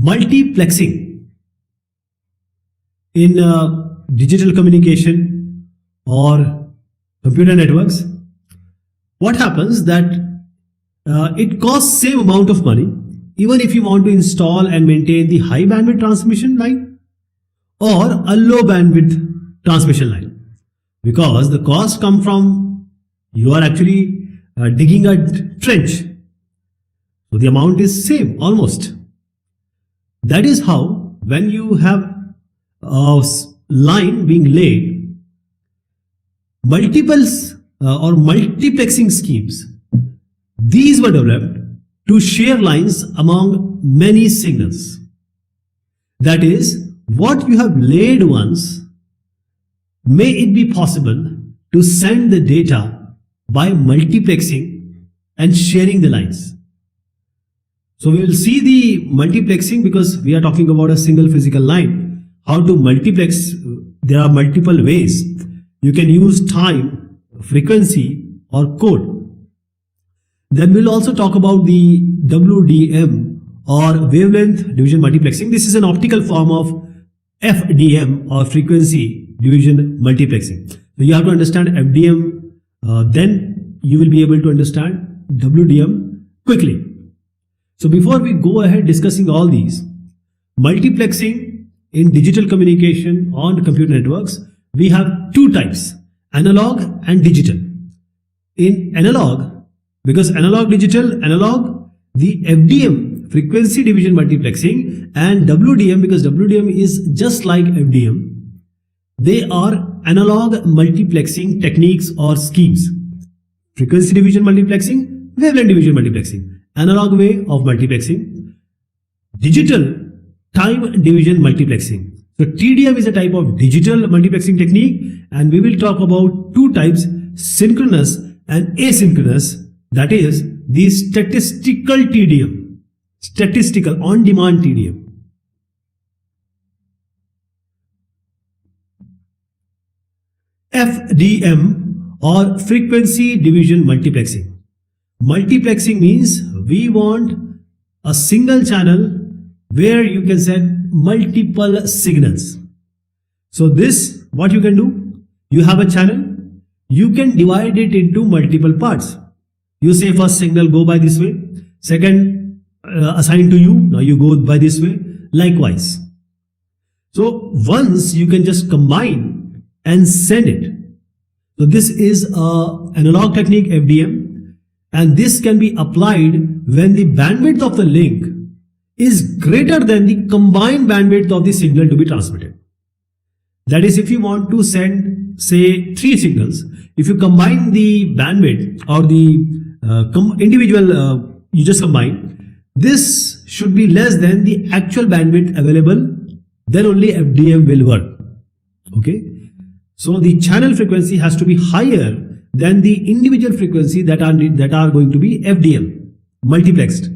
multiplexing in digital communication or computer networks. What happens that it costs same amount of money even if you want to install and maintain the high bandwidth transmission line or a low bandwidth transmission line, because the cost come from you are actually digging a trench, so the amount is same almost. That is how when you have a line being laid, multiples or multiplexing schemes, these were developed to share lines among many signals. That is, what you have laid once, may it be possible to send the data by multiplexing and sharing the lines. So we will see the multiplexing because we are talking about a single physical line. How to multiplex? There are multiple ways. You can use time, frequency or code. Then we'll also talk about the WDM or wavelength division multiplexing. This is an optical form of FDM or frequency division multiplexing. So you have to understand FDM, then you will be able to understand WDM quickly. So before we go ahead discussing all these, multiplexing in digital communication on computer networks, we have two types, analog and digital. In analog, because analog, the FDM, frequency division multiplexing, and WDM, because WDM is just like FDM, they are analog multiplexing techniques or schemes. Frequency division multiplexing, wavelength division multiplexing, analog way of multiplexing. Digital, time division multiplexing. So TDM is a type of digital multiplexing technique, and we will talk about two types, synchronous and asynchronous. That is the statistical TDM, statistical on-demand TDM. FDM or frequency division multiplexing. Multiplexing means we want a single channel where you can send multiple signals. So this, what you can do, you have a channel, you can divide it into multiple parts. You say first signal go by this way, second assigned to you, now you go by this way, likewise. So once you can just combine and send it. So this is an analog technique, FDM, and this can be applied when the bandwidth of the link is greater than the combined bandwidth of the signal to be transmitted. That is, if you want to send say 3 signals, if you combine the bandwidth or the individual, you just combine, this should be less than the actual bandwidth available, then only FDM will work. Okay, so the channel frequency has to be higher than the individual frequency that are going to be FDM multiplexed.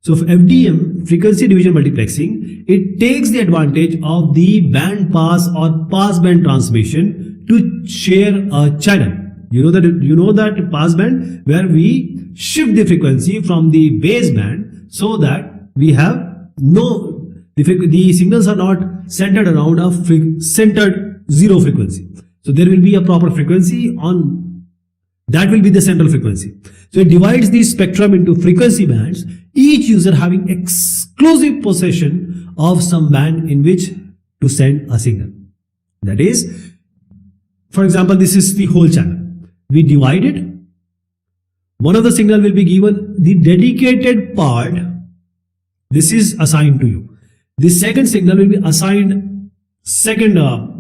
So for FDM, frequency division multiplexing, it takes the advantage of the band pass or pass band transmission to share a channel. You know that pass band where we shift the frequency from the base band so that we have the signals are not centered around a centered zero frequency. So there will be a proper frequency on that will be the central frequency. So it divides the spectrum into frequency bands, each user having exclusive possession of some band in which to send a signal. That is, for example, this is the whole channel. We divide it. One of the signal will be given the dedicated part. This is assigned to you. The second signal will be assigned second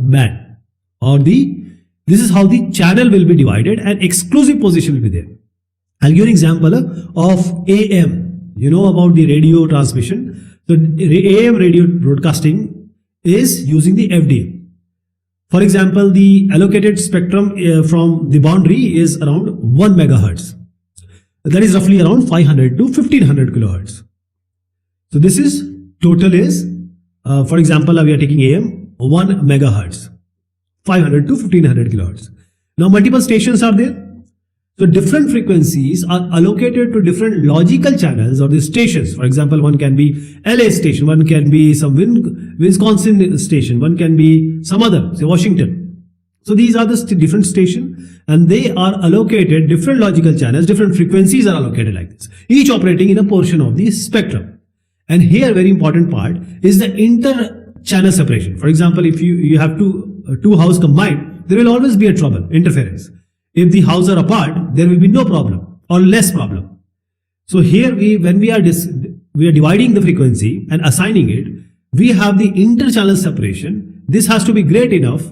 band, or this is how the channel will be divided and exclusive position will be there. I'll give you an example of AM. You know about the radio transmission. So AM radio broadcasting is using the FDM. For example, the allocated spectrum from the boundary is around 1 megahertz. That is roughly around 500 to 1500 kilohertz. So this is total is, for example, we are taking AM 1 megahertz, 500 to 1500 kilohertz. Now multiple stations are there. So different frequencies are allocated to different logical channels or the stations. For example, one can be LA station, one can be some Wisconsin station, one can be some other, say Washington. So these are the different stations, and they are allocated different logical channels, different frequencies are allocated like this, each operating in a portion of the spectrum. And here very important part is the inter-channel separation. For example, if you have two houses combined, there will always be a trouble, interference. If the houses are apart, there will be no problem or less problem. So here when we are dividing the frequency and assigning it, we have the inter-channel separation. This has to be great enough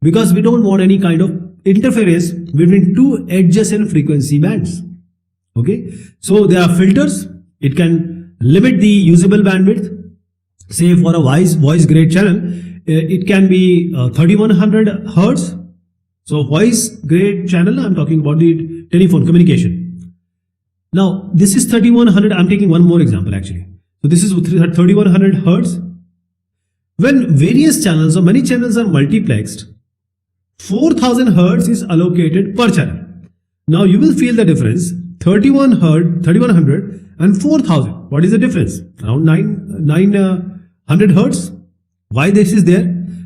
because we don't want any kind of interference between two adjacent frequency bands. Okay, so there are filters. It can limit the usable bandwidth. Say for a voice grade channel, it can be 3100 hertz. So voice grade channel, I'm talking about the telephone communication. Now this is 3100. I'm taking one more example actually. So this is 3100 hertz. When various channels or many channels are multiplexed, 4000 hertz is allocated per channel. Now you will feel the difference. 3100 and 4000. What is the difference? Around 900 hertz. Why this is there?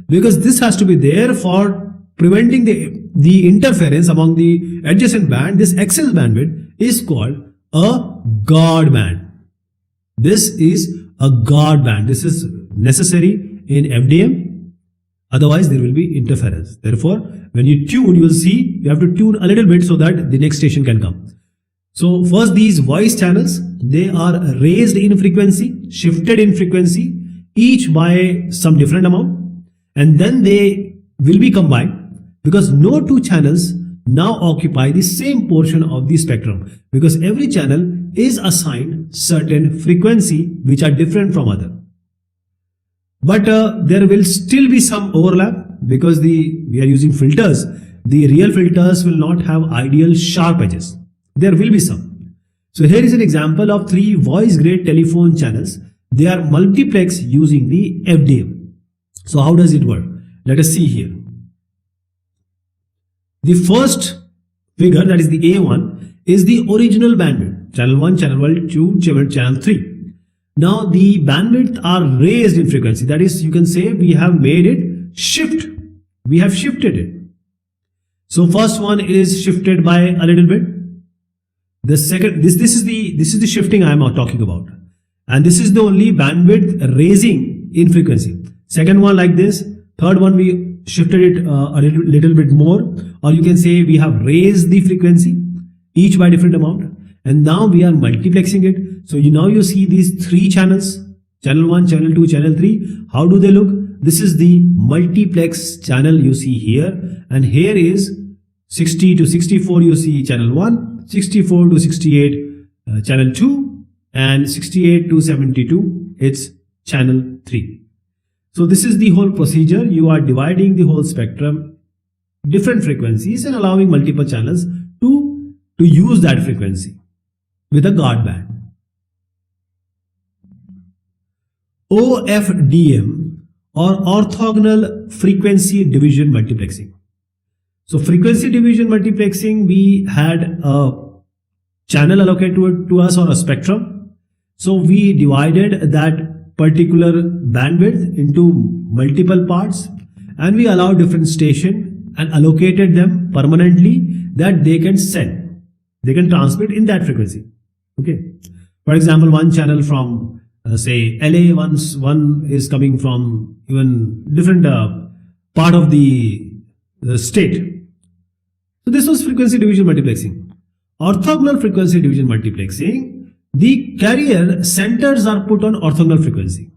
Because this has to be there for preventing the interference among the adjacent band. This excess bandwidth is called a guard band. This is a guard band. This is necessary in FDM. Otherwise, there will be interference. Therefore, when you tune, you will see you have to tune a little bit so that the next station can come. So first, these voice channels, they are raised in frequency, shifted in frequency, each by some different amount, and then they will be combined because no two channels now occupy the same portion of the spectrum, because every channel is assigned certain frequency which are different from other. But there will still be some overlap because we are using filters. The real filters will not have ideal sharp edges. There will be some. So here is an example of 3 voice grade telephone channels. They are multiplex using the FDM. So how does it work? Let us see here. The first figure, that is the A1, is the original bandwidth. Channel 1, channel 2, channel 3. Now the bandwidth are raised in frequency. That is, you can say we have made it shift. We have shifted it. So first one is shifted by a little bit. The second, this is the shifting I am talking about, and this is the only bandwidth raising in frequency. Second one like this. Third one we shifted it a little bit more, or you can say we have raised the frequency each by different amount, and now we are multiplexing it. So now you see these 3 channels, channel 1, channel 2, channel 3. How do they look? This is the multiplex channel you see here, and here is 60 to 64 you see channel 1, 64 to 68 channel 2, and 68 to 72 it's channel 3. So this is the whole procedure. You are dividing the whole spectrum, different frequencies, and allowing multiple channels to use that frequency with a guard band. OFDM, or orthogonal frequency division multiplexing. So frequency division multiplexing, we had a channel allocated to us or a spectrum. So we divided that particular bandwidth into multiple parts, and we allowed different station and allocated them permanently that they can send, they can transmit in that frequency. Okay, for example, one channel from say LA, one is coming from even different part of the state. So this was frequency division multiplexing. Orthogonal frequency division multiplexing, the carrier centers are put on orthogonal frequency.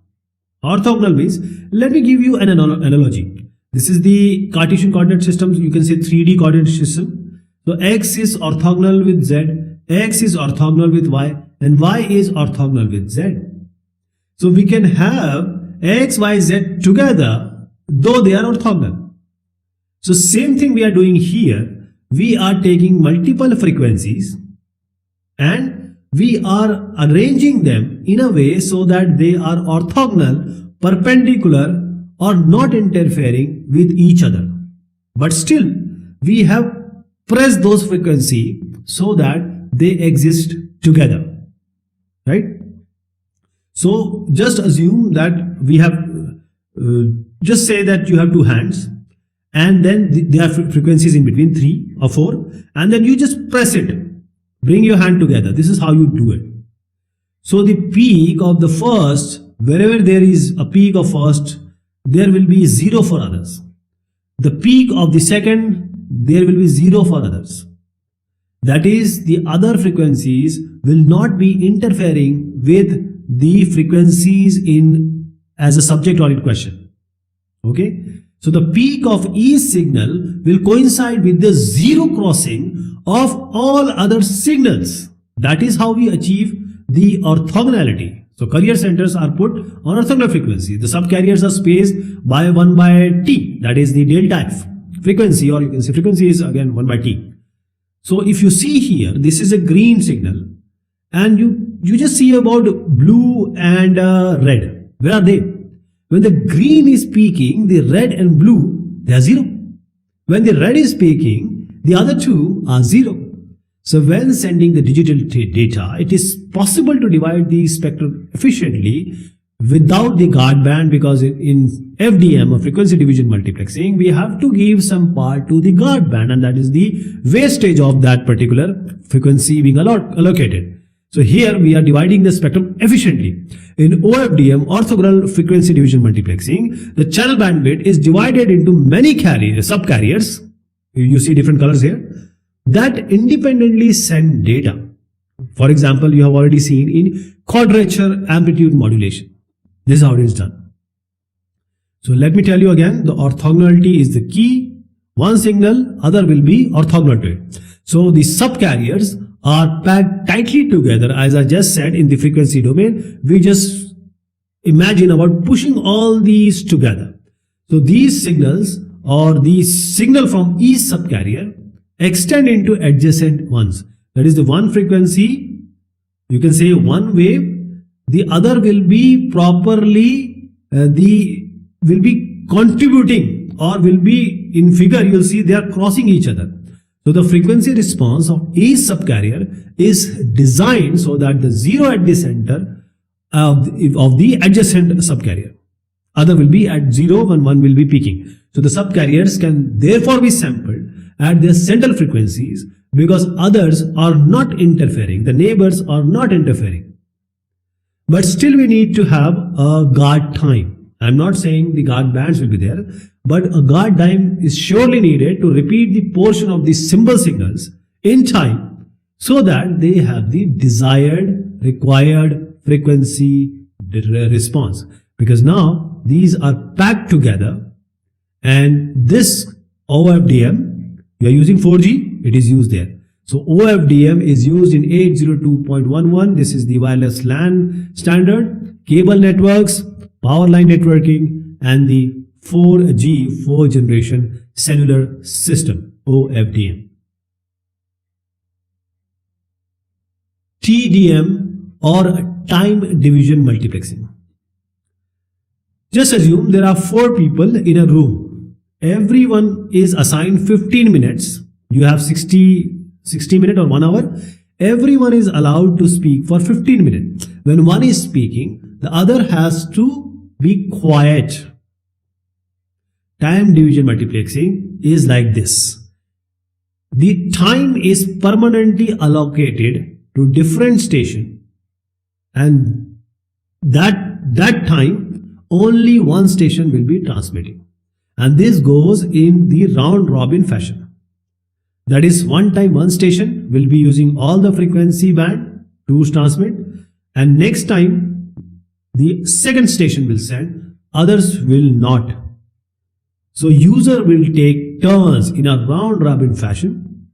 Orthogonal means, let me give you an analogy. This is the Cartesian coordinate system. You can say 3D coordinate system. So X is orthogonal with Z, X is orthogonal with Y, and Y is orthogonal with Z. So we can have X, Y, Z together, though they are orthogonal. So same thing we are doing here. We are taking multiple frequencies and we are arranging them in a way so that they are orthogonal, perpendicular, or not interfering with each other. But still, we have pressed those frequencies so that they exist together, right? So just assume that we have, just say that you have two hands, and then there are frequencies in between, 3 or 4, and then you just press it, bring your hand together. This is how you do it. So the peak of the first, wherever there is a peak of first, there will be 0 for others. The peak of the second, there will be 0 for others. That is, the other frequencies will not be interfering with the frequencies in as a subject or in question. Okay? So the peak of each signal will coincide with the 0 crossing of all other signals. That is how we achieve the orthogonality. So carrier centers are put on orthogonal frequency. The subcarriers are spaced by 1 by t, that is the delta f frequency, or you can say frequency is again 1 by t. So if you see here, this is a green signal, and you just see about blue and red. Where are they? When the green is peaking, the red and blue, they are 0. When the red is peaking, the other two are 0. So when sending the digital data, it is possible to divide the spectrum efficiently without the guard band, because in FDM, or frequency division multiplexing, we have to give some part to the guard band, and that is the wastage of that particular frequency being allocated. So here we are dividing the spectrum efficiently. In OFDM, orthogonal frequency division multiplexing, the channel bandwidth is divided into many subcarriers. You see different colors here, that independently send data. For example, you have already seen in quadrature amplitude modulation. This is how it is done. So let me tell you again, the orthogonality is the key. One signal, other will be orthogonal to it. So the subcarriers are packed tightly together, as I just said, in the frequency domain. We just imagine about pushing all these together. So these signals, or the signal from each subcarrier, extend into adjacent ones. That is the one frequency, you can say one wave, the other will be properly, will be contributing, or will be in figure, you will see they are crossing each other. So the frequency response of each subcarrier is designed so that the 0 at the center of the adjacent subcarrier, other will be at 0 and one will be peaking. So the subcarriers can therefore be sampled at their central frequencies, because others are not interfering, the neighbors are not interfering. But still we need to have a guard time. I am not saying the guard bands will be there, but a guard time is surely needed to repeat the portion of the symbol signals in time, so that they have the desired, required frequency response. Because now these are packed together, and this OFDM, we are using 4G, it is used there. So OFDM is used in 802.11. This is the wireless LAN standard, cable networks, power line networking, and the 4G, 4th generation cellular system, OFDM. TDM, or time division multiplexing. Just assume there are 4 people in a room. Everyone is assigned 15 minutes. You have 60 minutes or 1 hour. Everyone is allowed to speak for 15 minutes. When one is speaking, the other has to be quiet. Time division multiplexing is like this. The time is permanently allocated to different station, and that time only one station will be transmitting, and this goes in the round robin fashion. That is, one time one station will be using all the frequency band to transmit, and next time the second station will send, others will not. So user will take turns in a round robin fashion,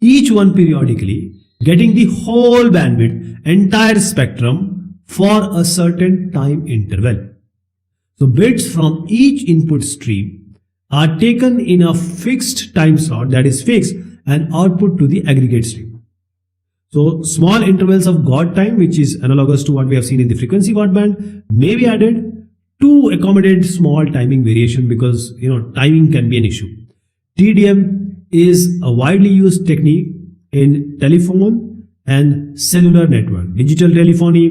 each one periodically getting the whole bandwidth, entire spectrum for a certain time interval. So bits from each input stream are taken in a fixed time slot, that is fixed, and output to the aggregate stream. So small intervals of guard time, which is analogous to what we have seen in the frequency guard band, may be added to accommodate small timing variation, because timing can be an issue. TDM is a widely used technique in telephone and cellular network, digital telephony,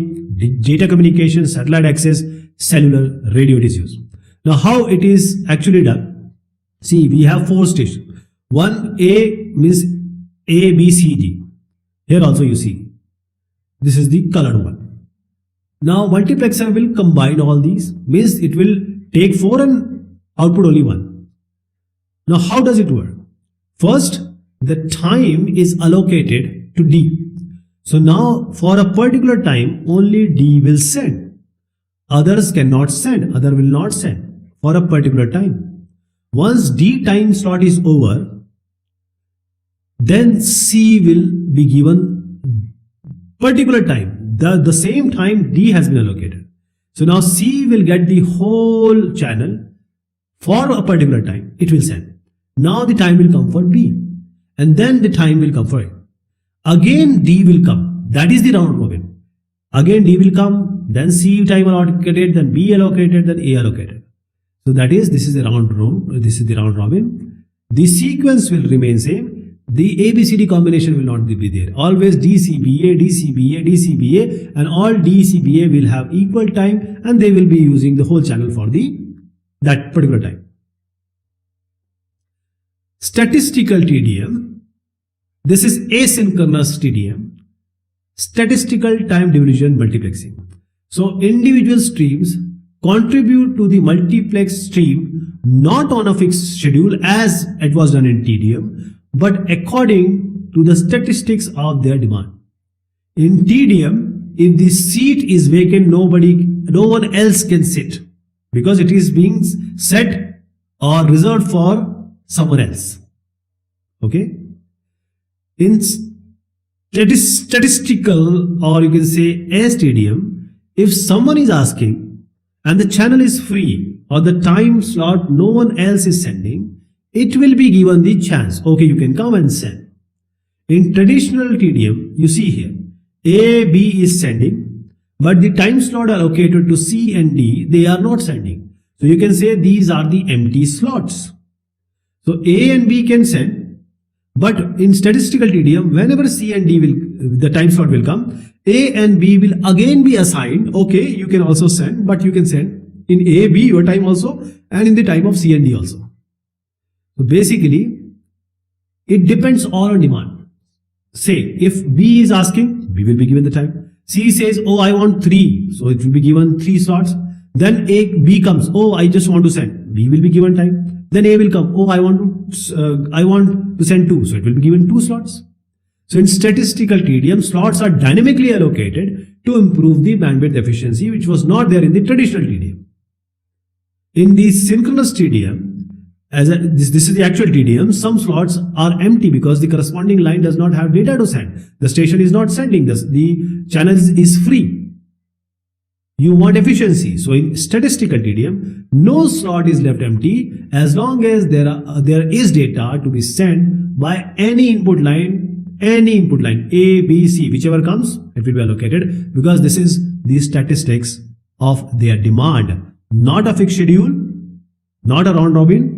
data communication, satellite access, cellular radio it is used. Now how it is actually done? See, we have 4 stations. One A means A, B, C, D. Here also you see, this is the colored one. Now multiplexer will combine all these, means it will take 4 and output only 1. Now how does it work? First, the time is allocated to D. So now for a particular time only D will send. Others cannot send, other will not send for a particular time. Once D time slot is over, then C will be given particular time. The same time D has been allocated. So now C will get the whole channel for a particular time. It will send. Now the time will come for B. And then the time will come for A. Again D will come. That is the round robin. Again D will come. Then C time allocated. Then B allocated. Then A allocated. So that is, this is the round robin. This is the round robin. The sequence will remain same. The ABCD combination will not be there. Always DCBA, DCBA, DCBA, and all DCBA will have equal time, and they will be using the whole channel for that particular time. Statistical TDM. This is asynchronous TDM. Statistical time division multiplexing. So individual streams contribute to the multiplex stream not on a fixed schedule as it was done in TDM, but according to the statistics of their demand. In TDM, if the seat is vacant, no one else can sit because it is being set or reserved for someone else. Okay? In statistical, or you can say STDM, if someone is asking and the channel is free or the time slot no one else is sending, it will be given the chance. Okay, you can come and send. In traditional TDM, you see here, A, B is sending, but the time slot allocated to C and D, they are not sending. So you can say these are the empty slots. So A and B can send, but in statistical TDM, whenever C and D the time slot will come, A and B will again be assigned. Okay, you can also send, but you can send in A, B your time also, and in the time of C and D also. So basically, it depends all on demand. Say, if B is asking, B will be given the time. C says, oh, I want 3. So it will be given 3 slots. Then B comes, oh, I just want to send. B will be given time. Then A will come, oh, I want to send 2. So it will be given 2 slots. So in statistical TDM, slots are dynamically allocated to improve the bandwidth efficiency, which was not there in the traditional TDM. In the synchronous TDM, this is the actual TDM, some slots are empty because the corresponding line does not have data to send. The station is not sending this. The channel is free. You want efficiency. So in statistical TDM, no slot is left empty as long as there is data to be sent by any input line, A, B, C, whichever comes, it will be allocated, because this is the statistics of their demand, not a fixed schedule, not a round robin,